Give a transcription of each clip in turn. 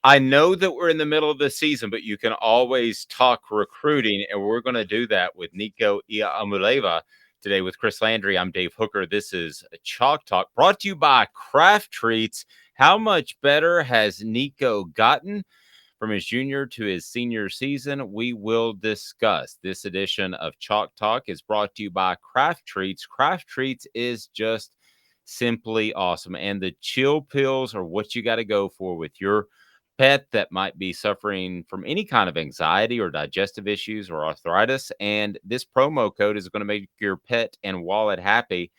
I know that we're in the middle of the season, but you can always talk recruiting, and we're going to do that with Nico Iamaleava today with Chris Landry. I'm Dave Hooker. This is Chalk Talk brought to you by Craft Treats. How much better has Nico gotten from his junior to his senior season? We will discuss. This edition of Chalk Talk is brought to you by Craft Treats. Craft Treats is just simply awesome, and the chill pills are what you got to go for with your pet that might be suffering from any kind of anxiety or digestive issues or arthritis. And this promo code is going to make your pet and wallet happy.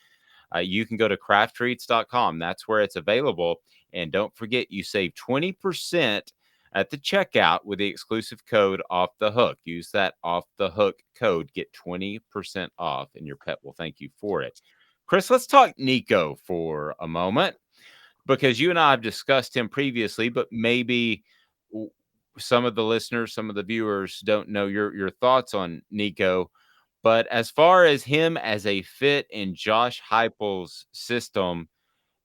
You can go to crafttreats.com. That's where it's available. And don't forget, you save 20% at the checkout with the exclusive code off the hook. Use that off the hook code, get 20% off, and your pet will thank you for it. Chris, let's talk Nico for a moment, because you and I have discussed him previously, but maybe some of the listeners, some of the viewers don't know your thoughts on Nico. But as far as him as a fit in Josh Heupel's system,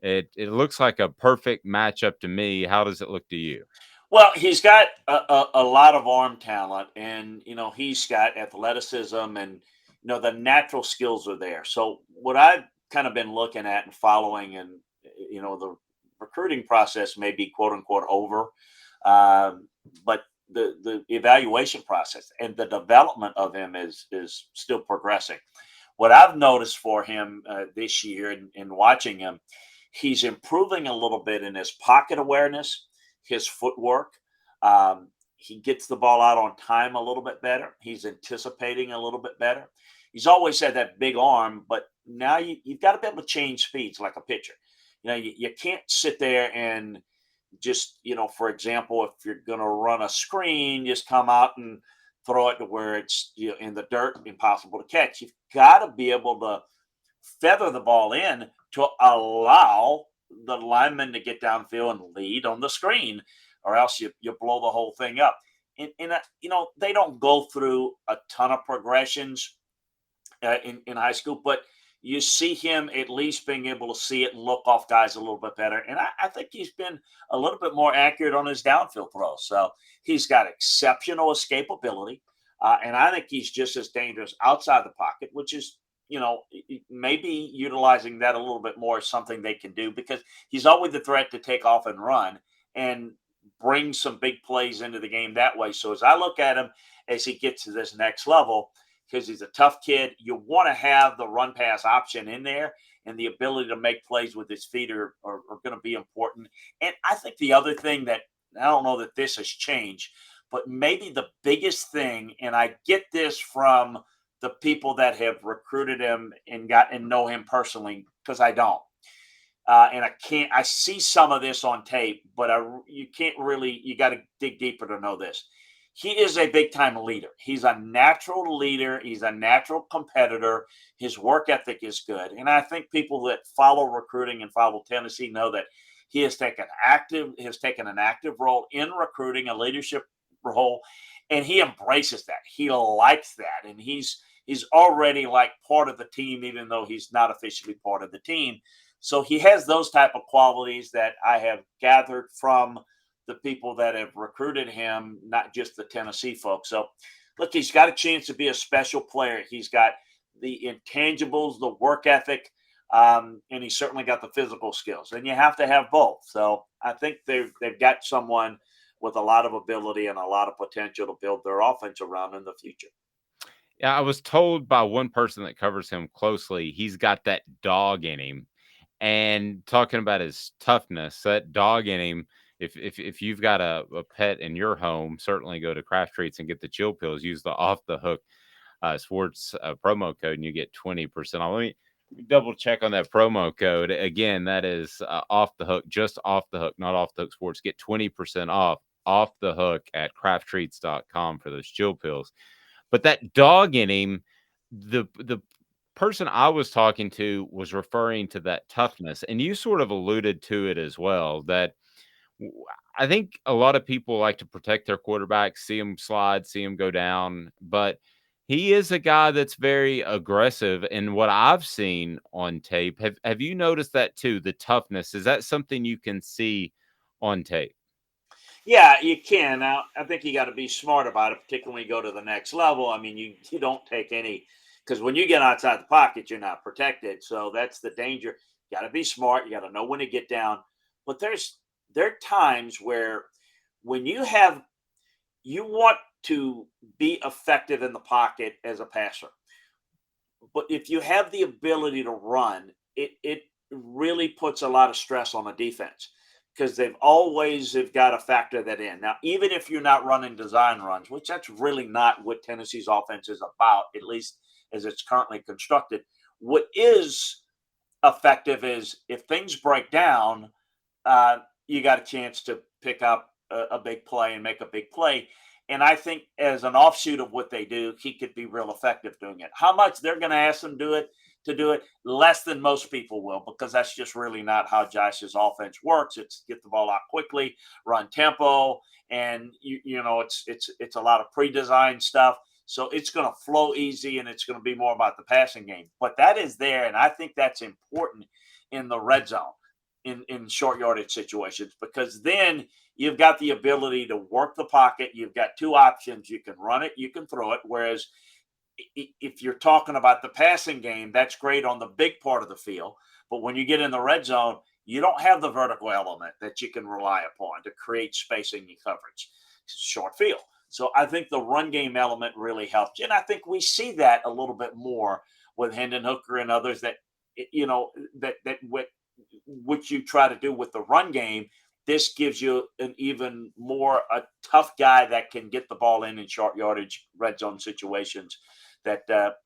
it looks like a perfect matchup to me. How does it look to you? Well, he's got a lot of arm talent, and he's got athleticism, and the natural skills are there. So what I've kind of been looking at and following, and the recruiting process may be quote unquote over, but the evaluation process and the development of him is still progressing. What I've noticed for him this year, and watching him, he's improving a little bit in his pocket awareness, his footwork. He gets the ball out on time a little bit better. He's anticipating a little bit better. He's always had that big arm, but now you've got to be able to change speeds like a pitcher. You can't sit there and just, for example, if you're going to run a screen, just come out and throw it to where it's in the dirt, impossible to catch. You've got to be able to feather the ball in to allow the lineman to get downfield and lead on the screen, or else you blow the whole thing up. And they don't go through a ton of progressions in high school, but you see him at least being able to see it and look off guys a little bit better. And I think he's been a little bit more accurate on his downfield throws. So he's got exceptional escapability. And I think he's just as dangerous outside the pocket, which is, maybe utilizing that a little bit more is something they can do, because he's always the threat to take off and run and bring some big plays into the game that way. So as I look at him as he gets to this next level, because he's a tough kid, you want to have the run pass option in there, and the ability to make plays with his feet are going to be important. And I think the other thing that, I don't know that this has changed, but maybe the biggest thing, and I get this from the people that have recruited him and know him personally, because I don't. And I see some of this on tape, but you can't really, you got to dig deeper to know this. He is a big time leader. He's a natural leader. He's a natural competitor. His work ethic is good. And I think people that follow recruiting and follow Tennessee know that he has taken an active role in recruiting, a leadership role, and he embraces that. He likes that. And he's already like part of the team, even though he's not officially part of the team. So he has those type of qualities that I have gathered from the people that have recruited him, not just the Tennessee folks. So look, he's got a chance to be a special player. He's got the intangibles, the work ethic, and he's certainly got the physical skills. And you have to have both. So I think they've got someone with a lot of ability and a lot of potential to build their offense around in the future. Yeah, I was told by one person that covers him closely, he's got that dog in him. And talking about his toughness, that dog in him, if you've got a pet in your home, certainly go to Craft Treats and get the chill pills. Use the off the hook sports promo code, and you get 20% off. Let me double check on that promo code again. That is off the hook, just off the hook, not off the hook sports. Get 20% off the hook at crafttreats.com for those chill pills. But that dog in him, the person I was talking to was referring to that toughness, and you sort of alluded to it as well. That I think a lot of people like to protect their quarterback, see him slide, see him go down, but he is a guy that's very aggressive. And what I've seen on tape, have you noticed that too? The toughness, is that something you can see on tape? Yeah, you can. Now, I think you got to be smart about it, particularly when you go to the next level. I mean, you don't take any because when you get outside the pocket, you're not protected. So that's the danger. You got to be smart. You got to know when to get down. But there are times where when you want to be effective in the pocket as a passer, but if you have the ability to run, it really puts a lot of stress on the defense because they've got to factor that in. Now, even if you're not running design runs, which that's really not what Tennessee's offense is about, at least as it's currently constructed. What is effective is if things break down, you got a chance to pick up a big play and make a big play. And I think as an offshoot of what they do, he could be real effective doing it. How much they're going to ask him to do it, less than most people will, because that's just really not how Josh's offense works. It's get the ball out quickly, run tempo, and it's a lot of pre-designed stuff. So it's going to flow easy, and it's going to be more about the passing game. But that is there, and I think that's important in the red zone in short yardage situations because then you've got the ability to work the pocket. You've got two options. You can run it, you can throw it. Whereas if you're talking about the passing game, that's great on the big part of the field. But when you get in the red zone, you don't have the vertical element that you can rely upon to create spacing and coverage. It's short field. So I think the run game element really helps. And I think we see that a little bit more with Hendon Hooker and others that that what you try to do with the run game, this gives you an even more a tough guy that can get the ball in short yardage red zone situations that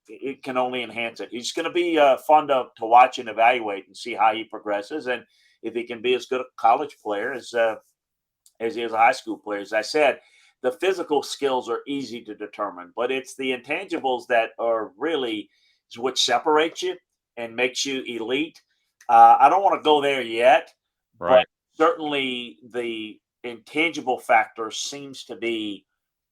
it can only enhance it. He's going to be fun to watch and evaluate and see how he progresses and if he can be as good a college player as he is a high school player. As I said, the physical skills are easy to determine, but it's the intangibles that are really is what separates you and makes you elite. I don't want to go there yet, but Right. certainly the intangible factor seems to be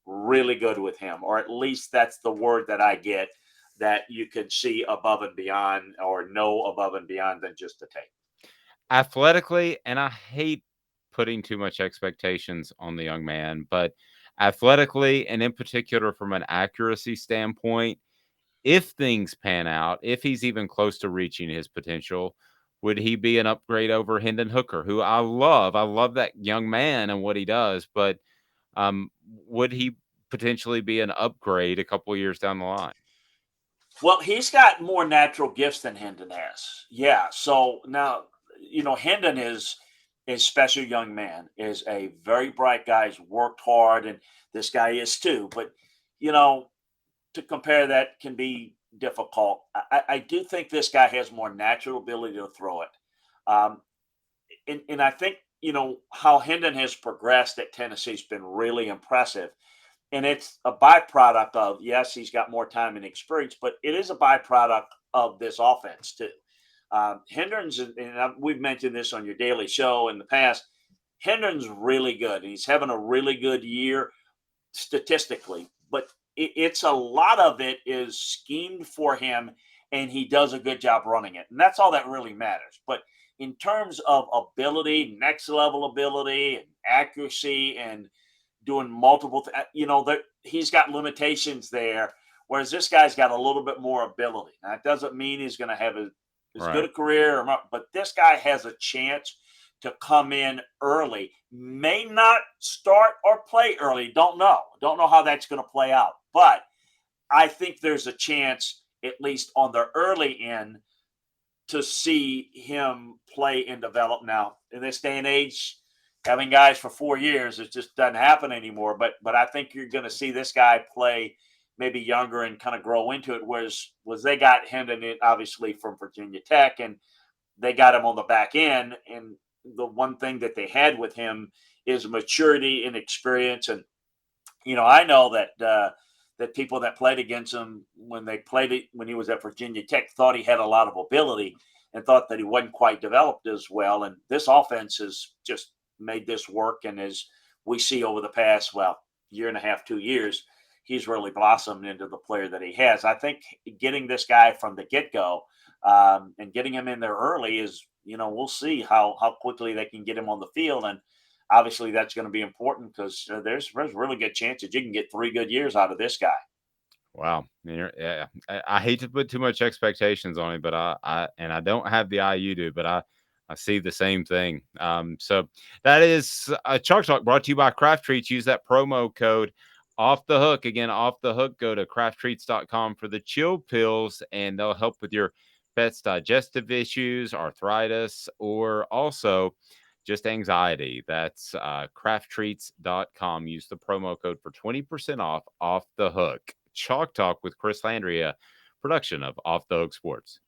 really good with him, or at least that's the word that I get that you can see above and beyond or know above and beyond than just the tape. Athletically, and I hate putting too much expectations on the young man, but athletically and in particular from an accuracy standpoint, if things pan out, if he's even close to reaching his potential, would he be an upgrade over Hendon Hooker, who I love? I love that young man and what he does, but would he potentially be an upgrade a couple years down the line? Well, he's got more natural gifts than Hendon has. Yeah. So now, Hendon is a special young man, is a very bright guy. He's worked hard, and this guy is too. But, you know, to compare that can be difficult. I do think this guy has more natural ability to throw it. Um, and I think, how Hendon has progressed at Tennessee's been really impressive and it's a byproduct of yes, he's got more time and experience, but it is a byproduct of this offense too. Hendon's, and we've mentioned this on your daily show in the past. Hendon's really good. He's having a really good year statistically, but it's a lot of it is schemed for him, and he does a good job running it, and that's all that really matters. But in terms of ability, next level ability, and accuracy, and doing multiple, that he's got limitations there. Whereas this guy's got a little bit more ability. Now, it doesn't mean he's going to have as good Right. a career, but this guy has a chance to come in early. May not start or play early. Don't know. Don't know how that's going to play out. But I think there's a chance, at least on the early end, to see him play and develop now. In this day and age, having guys for 4 years, it just doesn't happen anymore. But I think you're going to see this guy play maybe younger and kind of grow into it. Whereas was they got him in it obviously from Virginia Tech, and they got him on the back end. And the one thing that they had with him is maturity and experience. And I know that people that played against him when they played it when he was at Virginia Tech thought he had a lot of ability and thought that he wasn't quite developed as well. And this offense has just made this work. And as we see over the past year and a half, 2 years, he's really blossomed into the player that he has. I think getting this guy from the get go and getting him in there early is we'll see how quickly they can get him on the field. And obviously that's going to be important because there's a really good chance that you can get 3 good years out of this guy. Wow. Yeah. I hate to put too much expectations on it, but I don't have the eye you do, but I see the same thing. So that is Chalk Talk brought to you by Craft Treats. Use that promo code off the hook. Again, off the hook. Go to crafttreats.com for the chill pills, and they'll help with your pet's digestive issues, arthritis, or also just anxiety. That's crafttreats.com. Use the promo code for 20% off the hook. Chalk Talk with Chris Landry, a production of Off the Hook Sports.